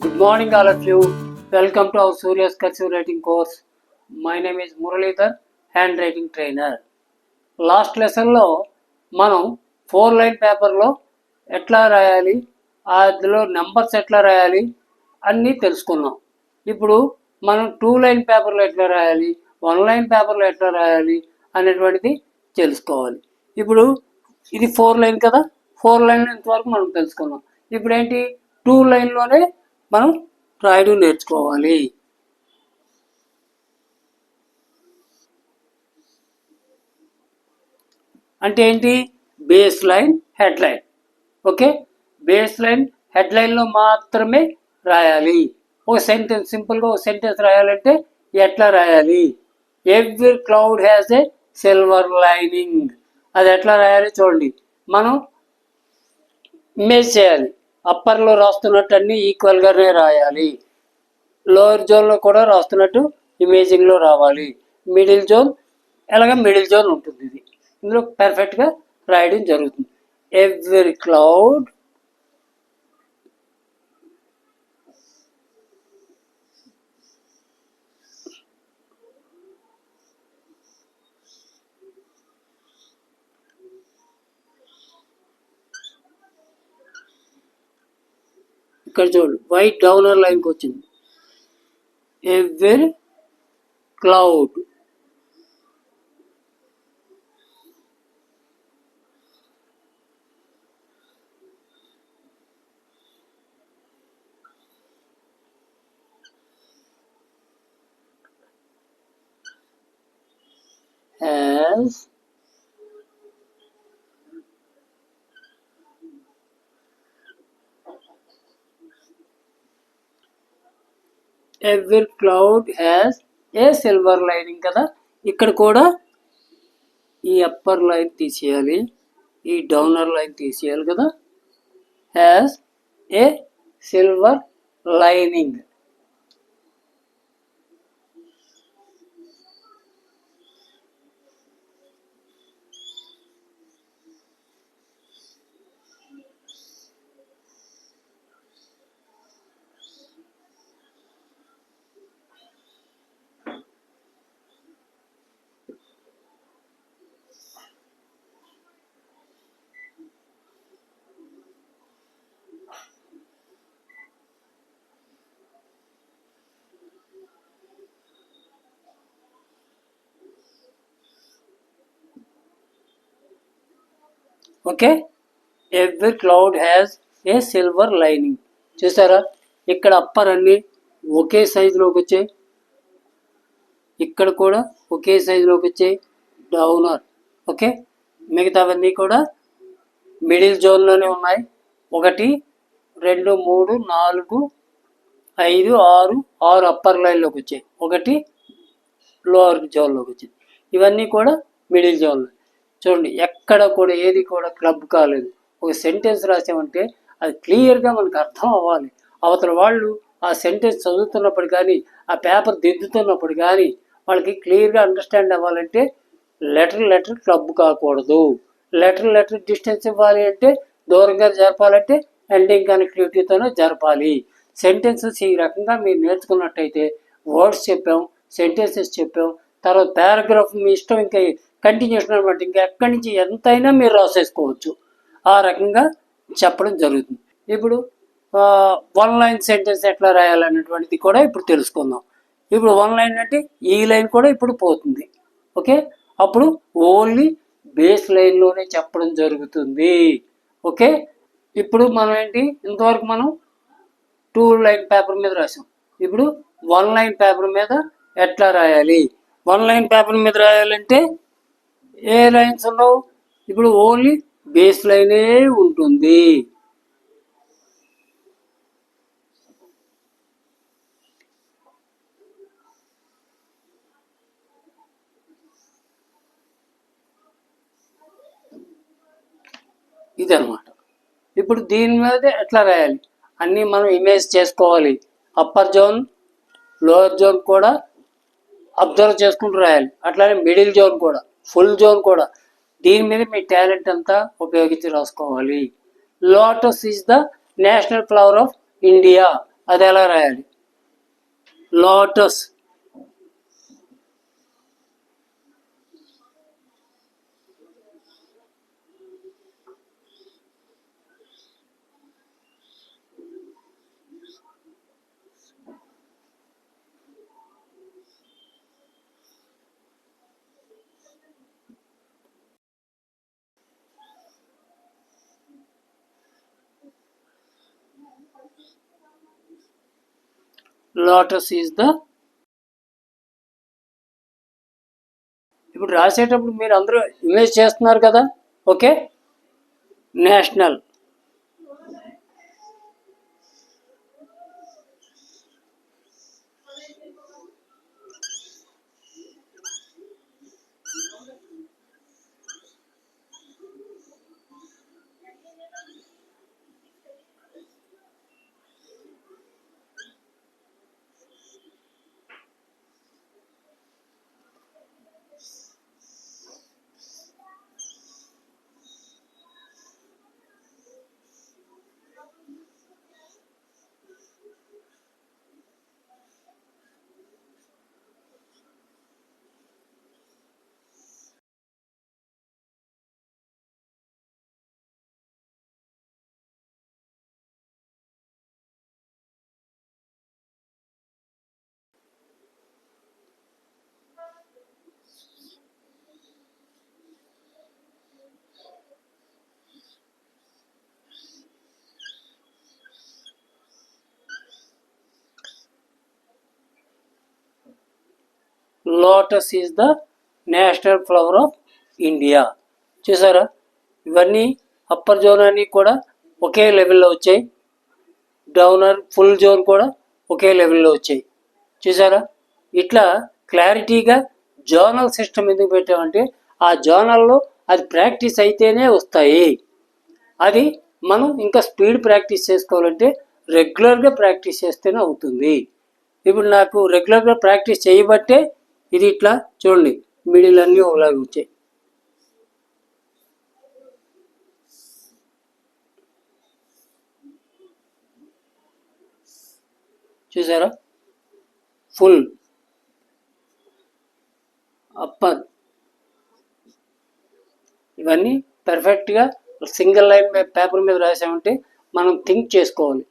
Good morning, all of you. Welcome to our Surya's Cursive Writing course. My name is Muralidhar, handwriting trainer. Last లెసన్లో మనం 4-లైన్ పేపర్లో ఎట్లా రాయాలి, అందులో numbers ఎట్లా రాయాలి అన్నీ తెలుసుకున్నాం. ఇప్పుడు మనం 2-లైన్ పేపర్లో ఎట్లా రాయాలి, 1-లైన్ పేపర్లో ఎట్లా రాయాలి అనేటువంటిది తెలుసుకోవాలి. ఇప్పుడు ఇది 4-లైన్ కదా, 4-లైన్ ఇంతవరకు మనం తెలుసుకున్నాం. ఇప్పుడు ఏంటి, 2-లైన్లోనే మనం రాయడం నేర్చుకోవాలి. అంటే ఏంటి, base line, head line. Okay, base line head లైన్లో మాత్రమే రాయాలి. ఒక సెంటెన్స్, సింపుల్గా ఒక సెంటెన్స్ రాయాలంటే ఎట్లా రాయాలి? Every cloud has a silver lining. అది ఎట్లా రాయాలి చూడండి. మనం ఇమేజ్ చేయాలి. అప్పర్లో రాస్తున్నట్టు అన్నీ ఈక్వల్గానే రాయాలి. లోయర్ జోన్లో కూడా రాస్తున్నట్టు ఇమేజింగ్లో రావాలి. మిడిల్ జోన్ ఎలాగ మిడిల్ జోన్ ఉంటుంది. ఇది ఇందులో పర్ఫెక్ట్గా రాయడం జరుగుతుంది. ఎవ్రీ క్లౌడ్ ఇక్కడ చూడండి, వైట్ డౌనర్ లైన్కి వచ్చింది. Every cloud has every cloud has a silver lining కదా. ఇక్కడ కూడా ఈ అప్పర్ లైన్ తీసేయాలి, ఈ డౌనర్ లైన్ తీసేయాలి కదా. Has a silver lining. Okay, every cloud has a silver lining. చూసారా, ఇక్కడ అప్పర్ అన్నీ ఒకే సైజులోకి వచ్చాయి, ఇక్కడ కూడా ఒకే సైజులోకి వచ్చాయి. డౌనర్ ఓకే, మిగతావన్నీ కూడా మిడిల్ జోన్లోనే ఉన్నాయి. 1 2 3 4 5 6 అప్పర్ లైన్లోకి వచ్చాయి, 1 లోవర్ జోన్లోకి వచ్చింది. ఇవన్నీ కూడా మిడిల్ జోన్లో. చూడండి, ఎక్కడ కూడా ఏది కూడా క్లబ్ కాలేదు. ఒక సెంటెన్స్ రాసామంటే అది క్లియర్గా మనకు అర్థం అవ్వాలి. అవతల వాళ్ళు ఆ సెంటెన్స్ చదువుతున్నప్పుడు కానీ, ఆ పేపర్ దిద్దుతున్నప్పుడు కానీ వాళ్ళకి క్లియర్గా అండర్స్టాండ్ అవ్వాలంటే లెటర్ క్లబ్ కాకూడదు. లెటర్ డిస్టెన్స్ ఇవ్వాలి అంటే దూరంగా జరపాలంటే ఎండింగ్ కనెక్టివిటీతోనే జరపాలి. సెంటెన్సెస్ ఈ రకంగా మీరు నేర్చుకున్నట్టయితే వర్డ్స్ చెప్పాం, సెంటెన్సెస్ చెప్పాం, తర్వాత పారాగ్రాఫ్ మీ ఇష్టం, ఇంకా కంటిన్యూషన్ అనమాట. ఇంకా ఎక్కడి నుంచి ఎంతైనా మీరు రాసేసుకోవచ్చు. ఆ రకంగా చెప్పడం జరుగుతుంది. ఇప్పుడు 1-లైన్ సెంటెన్స్ ఎట్లా రాయాలనేటువంటిది కూడా ఇప్పుడు తెలుసుకుందాం. ఇప్పుడు 1-లైన్ అంటే ఈ లైన్ కూడా ఇప్పుడు పోతుంది. ఓకే, అప్పుడు ఓన్లీ బేస్ లైన్లోనే చెప్పడం జరుగుతుంది. ఓకే, ఇప్పుడు మనం ఏంటి, ఇంతవరకు మనం 2-లైన్ పేపర్ మీద రాసాం. ఇప్పుడు 1-లైన్ పేపర్ మీద ఎట్లా రాయాలి? 1-లైన్ పేపర్ మీద రాయాలంటే ఏ లైన్స్ ఉండవు, ఇప్పుడు ఓన్లీ బేస్ లైనే ఉంటుంది. ఇదనమాట. ఇప్పుడు దీని మీద ఎట్లా రాయాలి అన్నీ మనం ఇమేజ్ చేసుకోవాలి. అప్పర్ జోన్, లోయర్ జోన్ కూడా అబ్జర్వ్ చేసుకుంటూ రాయాలి. అట్లానే మిడిల్ జోన్ కూడా, ఫుల్ జోన్ కూడా. దీని మీద మీ టాలెంట్ అంతా ఉపయోగించి రాసుకోవాలి. Lotus is the national flower of India. అది ఎలా రాయాలి? లోటస్. Lotus is the. ఇప్పుడు రాసేటప్పుడు మీరు అందరూ ఇమేజ్ చేస్తున్నారు కదా, okay. National. Lotus is the national flower of India. చూసారా, ఇవన్నీ అప్పర్ జోన్ అన్నీ కూడా ఒకే లెవెల్లో వచ్చాయి. డౌనర్ ఫుల్ జోన్ కూడా ఒకే లెవెల్లో వచ్చాయి. చూసారా, ఇట్లా క్లారిటీగా జోనల్ సిస్టమ్ ఎందుకు పెట్టామంటే ఆ జోనల్లో అది ప్రాక్టీస్ అయితేనే వస్తాయి. అది మనం ఇంకా స్పీడ్ ప్రాక్టీస్ చేసుకోవాలంటే రెగ్యులర్గా ప్రాక్టీస్ చేస్తేనే అవుతుంది. ఇప్పుడు నాకు రెగ్యులర్గా ప్రాక్టీస్ చేయబట్టే ఇది ఇట్లా చూడండి, మిడిల్ అన్నీ ఒకలాగా వచ్చాయి. చూసారా, ఫుల్ అప్పర్, ఇవన్నీ పర్ఫెక్ట్గా సింగిల్ లైన్ పేపర్ మీద రాసామంటే మనం థింక్ చేసుకోవాలి.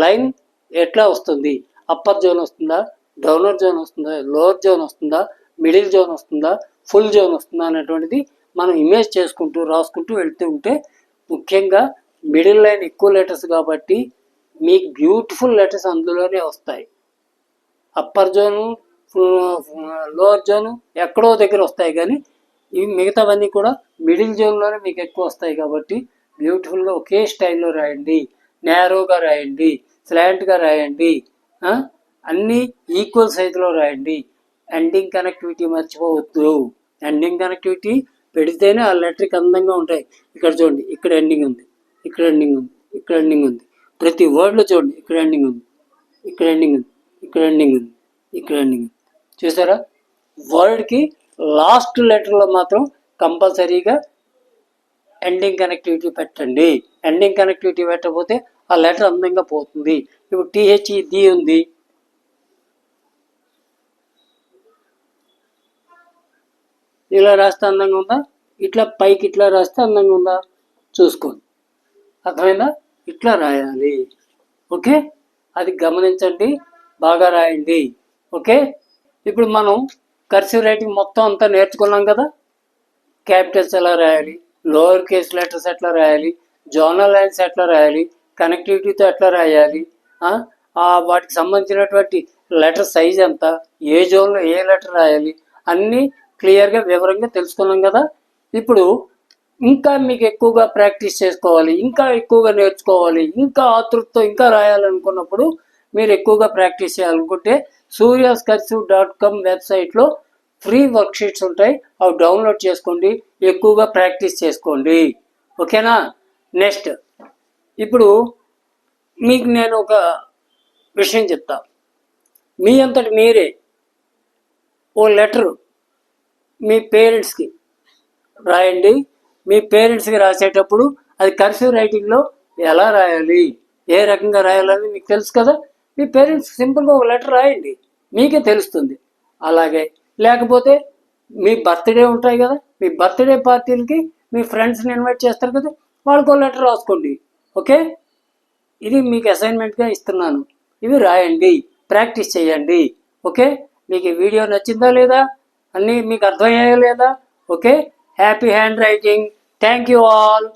లైన్ ఎట్లా వస్తుంది? అప్పర్ జోన్ వస్తుందా, డౌనర్ జోన్ వస్తుందా, లోవర్ జోన్ వస్తుందా, మిడిల్ జోన్ వస్తుందా, ఫుల్ జోన్ వస్తుందా అనేటువంటిది మనం ఇమేజ్ చేసుకుంటూ రాసుకుంటూ వెళ్తూ ఉంటే, ముఖ్యంగా మిడిల్ లైన్ ఎక్కువ లెటర్స్ కాబట్టి మీకు బ్యూటిఫుల్ లెటర్స్ అందులోనే వస్తాయి. అప్పర్ జోను లోవర్ జోను ఎక్కడో దగ్గర వస్తాయి, కానీ ఇవి మిగతావన్నీ కూడా మిడిల్ జోన్లోనే మీకు ఎక్కువ వస్తాయి. కాబట్టి బ్యూటిఫుల్గా ఒకే స్టైల్లో రాయండి, నేరోగా రాయండి, స్లాంట్గా రాయండి, అన్నీ ఈక్వల్ సైజులో రాయండి. ఎండింగ్ కనెక్టివిటీ మర్చిపోవద్దు. ఎండింగ్ కనెక్టివిటీ పెడితేనే ఆ లెటర్కి అందంగా ఉంటాయి. ఇక్కడ చూడండి, ఇక్కడ ఎండింగ్ ఉంది, ఇక్కడ ఎండింగ్ ఉంది, ఇక్కడ ఎండింగ్ ఉంది. ప్రతి వర్డ్లో చూడండి, ఇక్కడ ఎండింగ్ ఉంది, ఇక్కడ ఎండింగ్ ఉంది, ఇక్కడ ఎండింగ్ ఉంది, ఇక్కడ ఎండింగ్ ఉంది. చూసారా, వర్డ్కి లాస్ట్ లెటర్లో మాత్రం కంపల్సరీగా ఎండింగ్ కనెక్టివిటీ పెట్టండి. ఎండింగ్ కనెక్టివిటీ పెట్టకపోతే ఆ లెటర్ అందంగా పోతుంది. ఇప్పుడు టీహెచ్ఈ ఉంది, ఇలా రాస్తే అందంగా ఉందా? ఇట్లా పైకి ఇట్లా రాస్తే అందంగా ఉందా? చూసుకోండి, అర్థమైందా? ఇట్లా రాయాలి, ఓకే. అది గమనించండి, బాగా రాయండి, ఓకే. ఇప్పుడు మనం కర్సివ్ రైటింగ్ మొత్తం అంతా నేర్చుకున్నాం కదా. క్యాపిటల్స్ ఎలా రాయాలి, లోవర్ కేస్ లెటర్స్ ఎట్లా రాయాలి, జోనల్ లైన్స్ ఎట్లా రాయాలి, కనెక్టివిటీతో ఎట్లా రాయాలి, వాటికి సంబంధించినటువంటి లెటర్ సైజ్ ఎంత, ఏ జోన్లో ఏ లెటర్ రాయాలి, అన్నీ క్లియర్గా వివరంగా తెలుసుకున్నాం కదా. ఇప్పుడు ఇంకా మీకు ఎక్కువగా ప్రాక్టీస్ చేసుకోవాలి, ఇంకా ఎక్కువగా నేర్చుకోవాలి, ఇంకా ఆతృతతో ఇంకా రాయాలనుకున్నప్పుడు, మీరు ఎక్కువగా ప్రాక్టీస్ చేయాలనుకుంటే suryascursive.com వెబ్సైట్లో ఫ్రీ వర్క్షీట్స్ ఉంటాయి, అవి డౌన్లోడ్ చేసుకోండి, ఎక్కువగా ప్రాక్టీస్ చేసుకోండి, ఓకేనా. నెక్స్ట్, ఇప్పుడు మీకు నేను ఒక విషయం చెప్తా. మీ అంతటి మీరే ఓ లెటరు మీ పేరెంట్స్కి రాయండి. మీ పేరెంట్స్కి రాసేటప్పుడు అది కర్సివ్ రైటింగ్లో ఎలా రాయాలి, ఏ రకంగా రాయాలని మీకు తెలుసు కదా. మీ పేరెంట్స్ సింపుల్గా ఒక లెటర్ రాయండి, మీకే తెలుస్తుంది. అలాగే లేకపోతే మీ బర్త్డే ఉంటాయి కదా, మీ బర్త్డే పార్టీలకి మీ ఫ్రెండ్స్ని ఇన్వైట్ చేస్తారు కదా, వాళ్ళకో లెటర్ రాసుకోండి. ఓకే, ఇది మీకు అసైన్మెంట్గా ఇస్తున్నాను. ఇవి రాయండి, ప్రాక్టీస్ చేయండి. ఓకే, మీకు ఈ వీడియో నచ్చిందా లేదా, అన్నీ మీకు అర్థమయ్యాయా లేదా? Okay, happy hand writing. Thank you all.